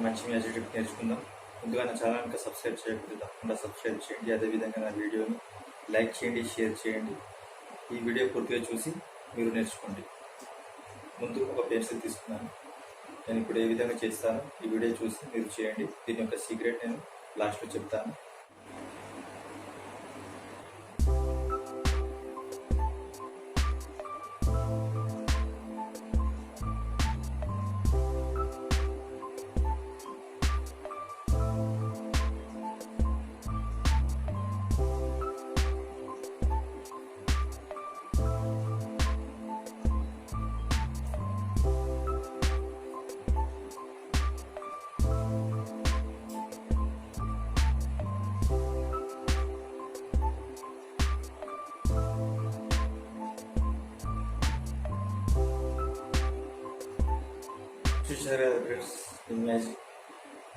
మంచి magic trick నేర్చుకుందాం. ముందుగా నా ఛానల్ ఇంకా సబ్స్క్రైబ్ చేయకపోతే తప్పకుండా సబ్స్క్రైబ్ చేయండి. అదేవిధంగా నా వీడియోని లైక్ చేయండి, షేర్ చేయండి. ఈ వీడియో పూర్తిగా చూసి మీరు నేర్చుకోండి. ముందు ఒక పెన్సిల్ తీసుకున్నాను. నేను ఇప్పుడు ఏ విధంగా చేస్తాను ఈ వీడియో చూసి మీరు చేయండి. దీని యొక్క సీక్రెట్ నేను లాస్ట్లో చెప్తాను. చూసారు కదా ఫ్రెండ్స్, ఈ మ్యాజిక్.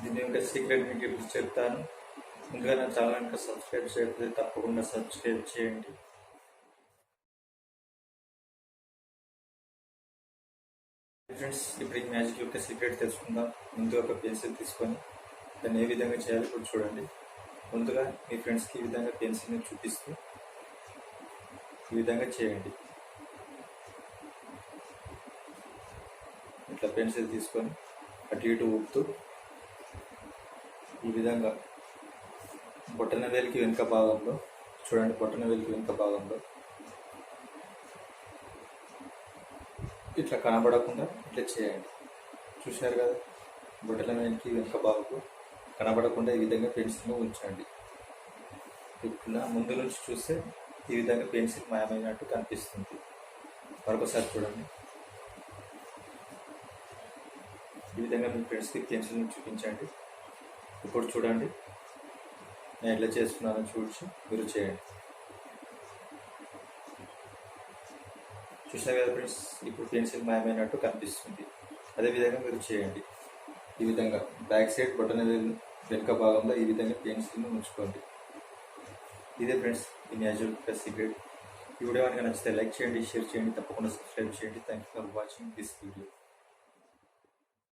దీని యొక్క సీక్రెట్ మీకు ఇప్పుడు చెప్తాను. ముందుగా నా ఛానల్ ఇంకా సబ్స్క్రైబ్ చేయకపోతే తప్పకుండా సబ్స్క్రైబ్ చేయండి. ఫ్రెండ్స్, ఇప్పుడు ఈ మ్యాజిక్ యొక్క సీక్రెట్ తెలుసుకుందాం. ముందుగా ఒక పెన్సిల్ తీసుకొని దాన్ని ఏ విధంగా చేయాలో ఇప్పుడు చూడండి. ముందుగా మీ ఫ్రెండ్స్కి ఈ విధంగా పెన్సిల్ని చూపిస్తూ ఈ విధంగా చేయండి. ఇట్లా పెన్సిల్ తీసుకొని అటు ఇటు ఊపుతూ ఈ విధంగా బొట్టన వేలికి వెనుక భాగంలో చూడండి. బొట్టన వేలికి వెనుక భాగంలో ఇట్లా కనబడకుండా ఇట్లా చేయండి. చూశారు కదా, బొట్టన వేలికి వెనుక భాగంలో కనబడకుండా ఈ విధంగా పెన్సిల్ను ఉంచండి. ఇట్లా ముందు నుంచి చూస్తే ఈ విధంగా పెన్సిల్ మాయమైనట్టు కనిపిస్తుంది. మరొకసారి చూడండి. ఈ విధంగా మీ ఫ్రెండ్స్కి పెన్సిల్ని చూపించండి. ఇప్పుడు చూడండి, నేను ఎట్లా చేస్తున్నానో చూసి మీరు చేయండి. చూసారు కదా ఫ్రెండ్స్, ఇప్పుడు పెన్సిల్ మాయమైనట్టు కనిపిస్తుంది. అదేవిధంగా మీరు చేయండి. ఈ విధంగా బ్యాక్ సైడ్ బటన్ వెనుక భాగంలో ఈ విధంగా పెన్సిల్ని ఉంచుకోండి. ఇదే ఫ్రెండ్స్ ఈ మ్యాజిక్ సీక్రెట్. ఈ వీడియో కనుక నచ్చితే లైక్ చేయండి, షేర్ చేయండి, తప్పకుండా సబ్స్క్రైబ్ చేయండి. Thank you for watching this video.